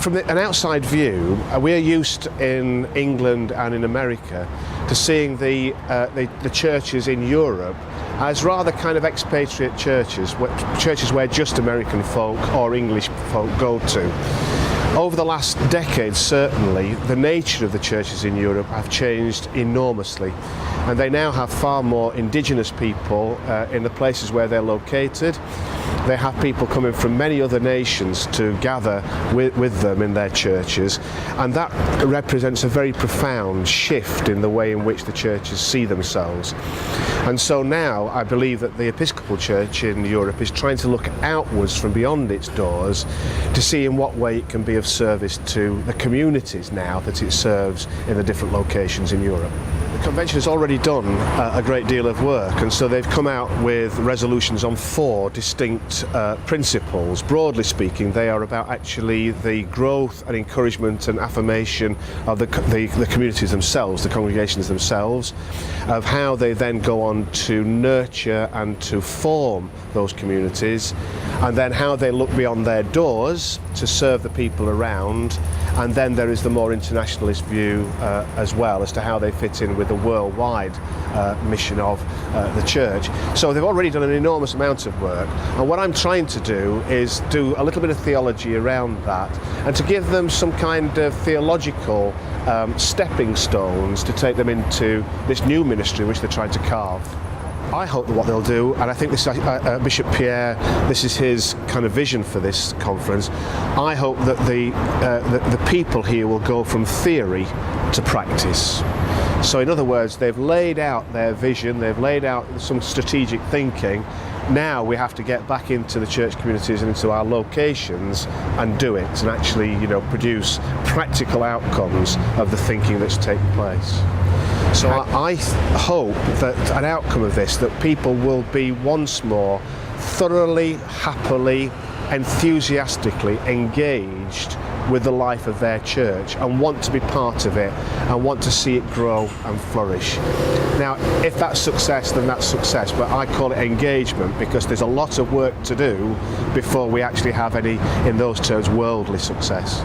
from an outside view, we're used in England and in America to seeing the churches in Europe as rather kind of expatriate churches where just American folk or English folk go to. Over the last decade, certainly, the nature of the churches in Europe have changed enormously, and they now have far more indigenous people in the places where they're located. They have people coming from many other nations to gather with them in their churches, and that represents a very profound shift in the way in which the churches see themselves. And so now I believe that the Episcopal Church in Europe is trying to look outwards from beyond its doors to see in what way it can be of service to the communities now that it serves in the different locations in Europe. The convention has already done a great deal of work, and so they've come out with resolutions on 4 distinct principles. Broadly speaking, they are about actually the growth and encouragement and affirmation of the communities themselves, the congregations themselves, of how they then go on to nurture and to form those communities, and then how they look beyond their doors to serve the people around. And then there is the more internationalist view as well as to how they fit in with the worldwide mission of the church. So they've already done an enormous amount of work, and what I'm trying to do is do a little bit of theology around that and to give them some kind of theological stepping stones to take them into this new ministry which they're trying to carve. I hope that what they'll do, and I think this Bishop Pierre, this is his kind of vision for this conference. I hope that the people here will go from theory to practice. So in other words, they've laid out their vision, they've laid out some strategic thinking. Now we have to get back into the church communities and into our locations and do it, and actually, produce practical outcomes of the thinking that's taking place. So I hope that an outcome of this, that people will be once more thoroughly, happily, enthusiastically engaged with the life of their church and want to be part of it and want to see it grow and flourish. Now, if that's success, then that's success, but I call it engagement because there's a lot of work to do before we actually have any, in those terms, worldly success.